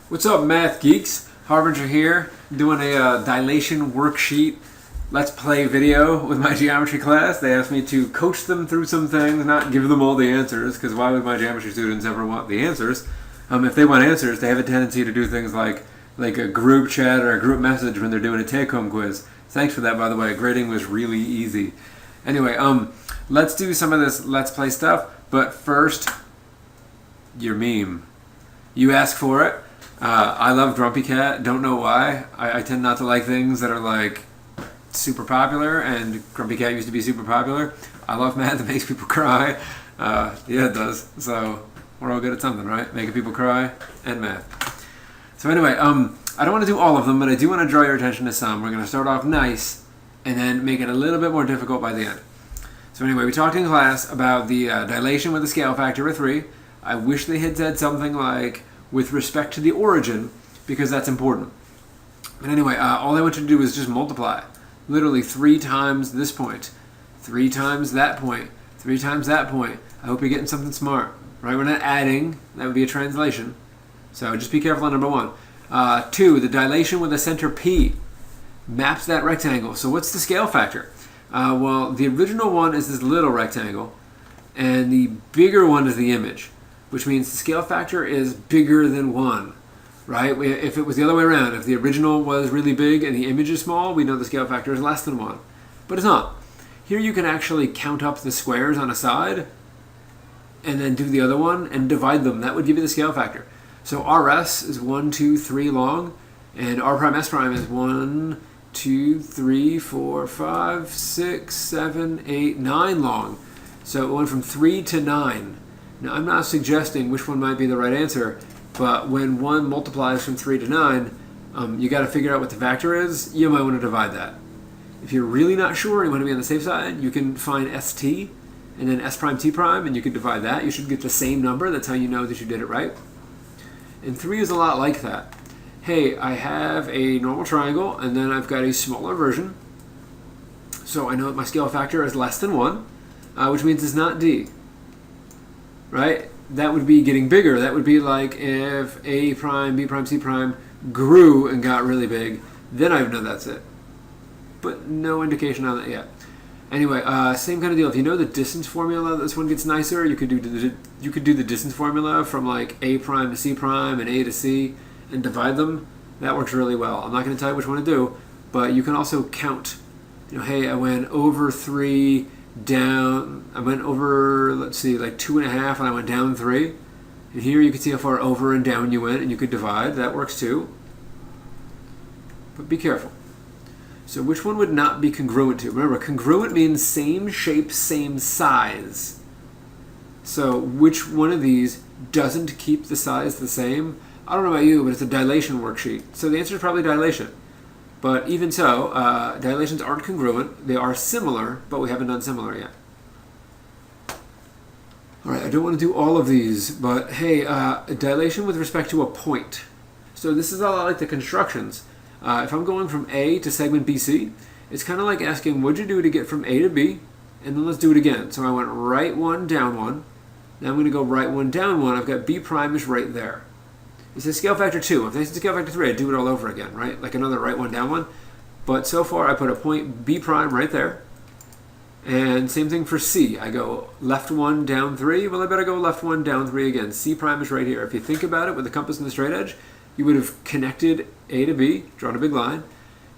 What's up, math geeks? Harbinger here, doing a dilation worksheet let's play video with my geometry class. They asked me to coach them through some things, not give them all the answers, because why would my geometry students ever want the answers? If they want answers, they have a tendency to do things like a group chat or a group message when they're doing a take-home quiz. Thanks for that, by the way. Grading was really easy. Anyway, let's do some of this let's play stuff, but first, your meme. You asked for it. I love Grumpy Cat. Don't know why. I tend not to like things that are like super popular, and Grumpy Cat used to be super popular. I love math that makes people cry. Yeah, it does. So we're all good at something, right? Making people cry and math. So anyway, I don't want to do all of them, but I do want to draw your attention to some. We're going to start off nice and then make it a little bit more difficult by the end. So anyway, we talked in class about the dilation with a scale factor of 3. I wish they had said something like with respect to the origin, because that's important. But anyway, all I want you to do is just multiply. Literally 3 times this point, 3 times that point, 3 times that point. I hope you're getting something smart, right? We're not adding. That would be a translation. So just be careful on number 1. 2, the dilation with a center P maps that rectangle. So what's the scale factor? Well, the original one is this little rectangle, and the bigger one is the image, which means the scale factor is bigger than 1, right? If it was the other way around, if the original was really big and the image is small, we know the scale factor is less than 1. But it's not. Here you can actually count up the squares on a side and then do the other one and divide them. That would give you the scale factor. So RS is 1, 2, 3 long, and R prime S prime is 1, 2, 3, 4, 5, 6, 7, 8, 9 long. So it went from 3 to 9. Now, I'm not suggesting which one might be the right answer, but when one multiplies from 3 to 9, you got to figure out what the factor is. You might want to divide that. If you're really not sure and you want to be on the safe side, you can find ST and then S prime T prime, and you can divide that. You should get the same number. That's how you know that you did it right. And 3 is a lot like that. Hey, I have a normal triangle, and then I've got a smaller version. So I know that my scale factor is less than 1, which means it's not D. Right? That would be getting bigger. That would be like if A prime, B prime, C prime grew and got really big, then I would know that's it. But no indication on that yet. Anyway, same kind of deal. If you know the distance formula, this one gets nicer. You could do the distance formula from like A prime to C prime and A to C and divide them. That works really well. I'm not going to tell you which one to do, but you can also count. You know, hey, I went over 3 down. I went over, let's see, like 2.5, and I went down 3. And here you can see how far over and down you went, and you could divide. That works too. But be careful. So which one would not be congruent to? Remember, congruent means same shape, same size. So which one of these doesn't keep the size the same? I don't know about you, but it's a dilation worksheet. So the answer is probably dilation. But even so, dilations aren't congruent. They are similar, but we haven't done similar yet. All right, I don't want to do all of these, but hey, dilation with respect to a point. So this is a lot like the constructions. If I'm going from A to segment BC, it's kind of like asking, what'd you do to get from A to B? And then let's do it again. So I went right 1, down 1. Now I'm going to go right 1, down 1. I've got B prime is right there. It says scale factor 2. If they said scale factor 3, I'd do it all over again, right? Like another right 1, down 1. But so far, I put a point B prime right there. And same thing for C. I go left 1, down 3. Well, I better go left 1, down 3 again. C prime is right here. If you think about it with the compass and the straight edge, you would have connected A to B, drawn a big line.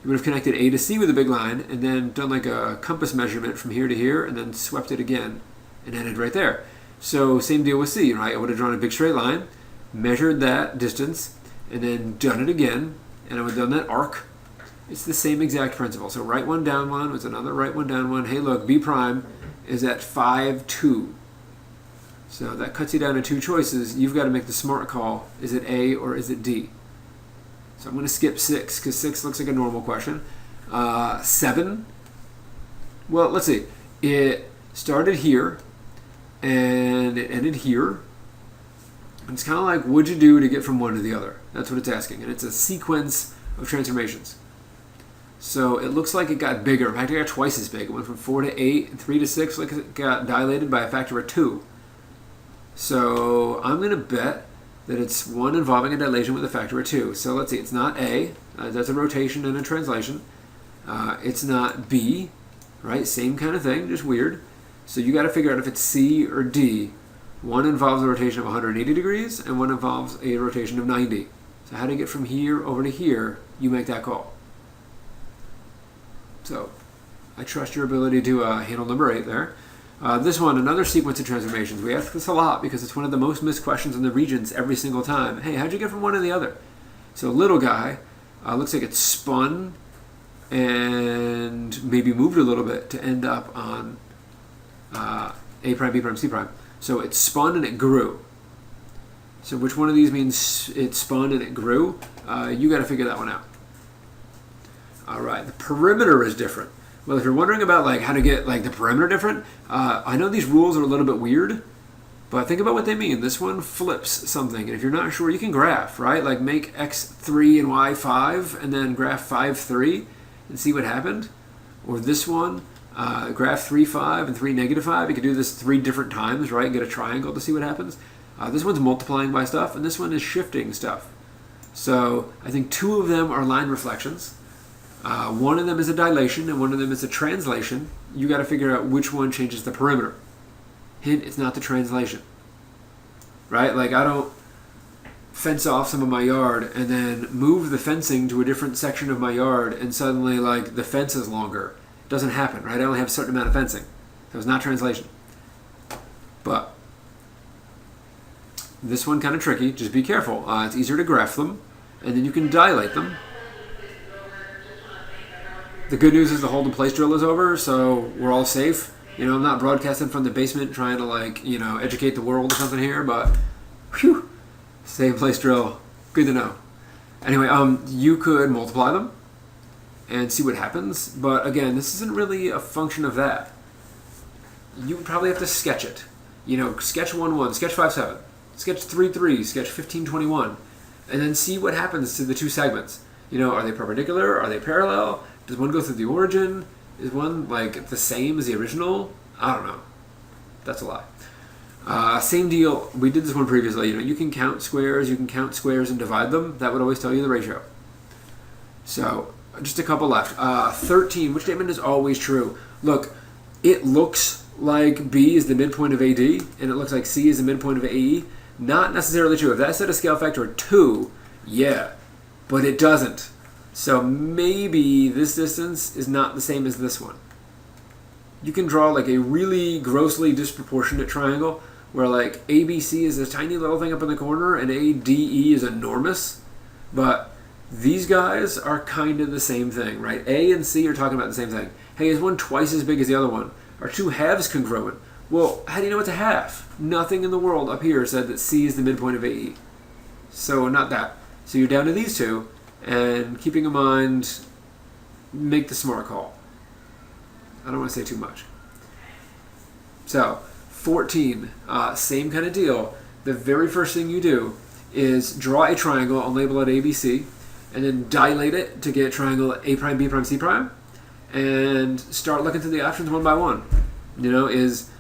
You would have connected A to C with a big line, and then done like a compass measurement from here to here, and then swept it again, and ended right there. So same deal with C, right? I would have drawn a big straight line, measured that distance, and then done it again, and I would have done that arc. It's the same exact principle. So right 1, down 1 was another right 1, down 1. Hey, look, B prime is at 5, 2. So that cuts you down to 2 choices. You've got to make the smart call. Is it A or is it D? So I'm going to skip 6 because 6 looks like a normal question. 7. Well, let's see. It started here and it ended here. And it's kind of like, what'd you do to get from one to the other? That's what it's asking. And it's a sequence of transformations. So it looks like it got bigger. In fact, it got twice as big. It went from 4 to 8 and 3 to 6. Like it got dilated by a factor of 2. So I'm going to bet that it's one involving a dilation with a factor of 2. So let's see, it's not A, that's a rotation and a translation. It's not B, right? Same kind of thing, just weird. So you got to figure out if it's C or D. One involves a rotation of 180 degrees, and one involves a rotation of 90. So how to get from here over to here, you make that call. So I trust your ability to handle number 8 there. This one, another sequence of transformations. We ask this a lot because it's one of the most missed questions in the Regents every single time. Hey, how'd you get from one to the other? So little guy, looks like it's spun and maybe moved a little bit to end up on A prime, B prime, C prime. So it spun and it grew. So which one of these means it spun and it grew? You got to figure that one out. All right, the perimeter is different. Well, if you're wondering about like how to get like the perimeter different, I know these rules are a little bit weird, but think about what they mean. This one flips something, and if you're not sure, you can graph, right? Like make x 3 and y 5, and then graph 5 3, and see what happened. Or this one, graph 3 5 and 3 negative 5. You could do this 3 different times, right? Get a triangle to see what happens. This one's multiplying by stuff, and this one is shifting stuff. So I think 2 of them are line reflections. One of them is a dilation and one of them is a translation. You got to figure out which one changes the perimeter. Hint, it's not the translation. Right? Like I don't fence off some of my yard and then move the fencing to a different section of my yard and suddenly like the fence is longer. It doesn't happen, right? I only have a certain amount of fencing. So it's not translation. But this one kind of tricky. Just be careful. It's easier to graph them and then you can dilate them. The good news is the hold and place drill is over, so we're all safe. You know, I'm not broadcasting from the basement trying to like, you know, educate the world or something here, but whew, save place drill, good to know. Anyway, you could multiply them and see what happens, but again, this isn't really a function of that. You would probably have to sketch it. You know, sketch 1 1, sketch 5 7, sketch 3 3, sketch 15 21, and then see what happens to the 2 segments. You know, are they perpendicular? Are they parallel? Does one go through the origin? Is one like the same as the original? I don't know. That's a lie. Same deal. We did this one previously. You know, you can count squares. You can count squares and divide them. That would always tell you the ratio. So just a couple left. 13. Which statement is always true? Look, it looks like B is the midpoint of AD, and it looks like C is the midpoint of AE. Not necessarily true. If that set a scale factor of 2, yeah, but it doesn't. So maybe this distance is not the same as this one. You can draw like a really grossly disproportionate triangle where like ABC is a tiny little thing up in the corner and ADE is enormous. But these guys are kind of the same thing, right? A and C are talking about the same thing. Hey, is one twice as big as the other one? Are 2 halves congruent? Well, how do you know it's a half? Nothing in the world up here said that C is the midpoint of AE. So not that. So you're down to these 2. And keeping in mind, make the smart call. I don't want to say too much. So, 14, same kind of deal. The very first thing you do is draw a triangle and label it ABC, and then dilate it to get triangle A prime, B prime, C prime, and start looking through the options one by one. You know, is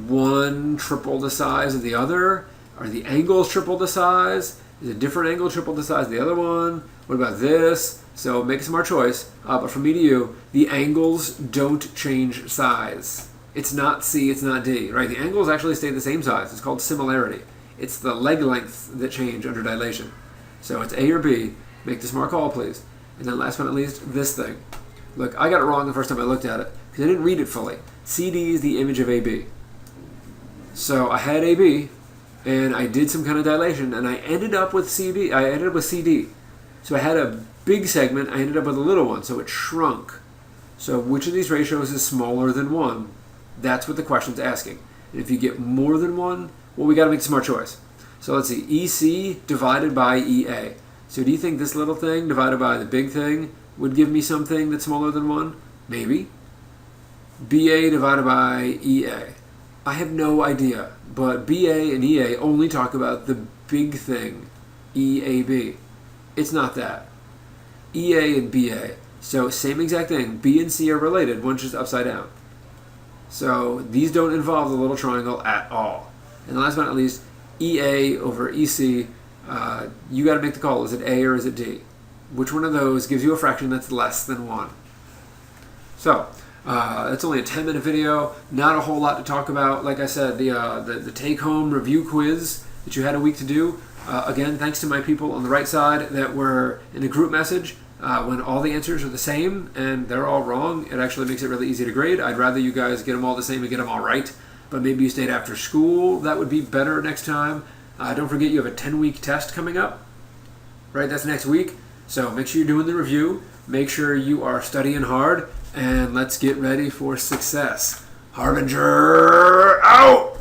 one triple the size of the other? Are the angles triple the size? Is a different angle triple the size of the other one? What about this? So make a smart choice. But from me to you, the angles don't change size. It's not C, it's not D, right? The angles actually stay the same size. It's called similarity. It's the leg lengths that change under dilation. So it's A or B. Make the smart call, please. And then last but not least, this thing. Look, I got it wrong the first time I looked at it because I didn't read it fully. CD is the image of AB. So I had AB, and I did some kind of dilation, and I ended up with CB. I ended up with CD. So I had a big segment, I ended up with a little one, so it shrunk. So which of these ratios is smaller than 1? That's what the question's asking. And if you get more than 1, well, we got to make a smart choice. So let's see, EC divided by EA. So do you think this little thing divided by the big thing would give me something that's smaller than 1? Maybe. BA divided by EA. I have no idea, but BA and EA only talk about the big thing, EAB. It's not that. EA and BA. So same exact thing. B and C are related, one's just upside down. So these don't involve the little triangle at all. And last but not least, EA over EC. You got to make the call. Is it A or is it D? Which one of those gives you a fraction that's less than 1? So, it's only a 10-minute video. Not a whole lot to talk about. Like I said, the take-home review quiz that you had a week to do. Again, thanks to my people on the right side that were in a group message. When all the answers are the same and they're all wrong, it actually makes it really easy to grade. I'd rather you guys get them all the same and get them all right. But maybe you stayed after school. That would be better next time. Don't forget you have a 10-week test coming up. Right, that's next week. So make sure you're doing the review. Make sure you are studying hard. And let's get ready for success. Harbinger out!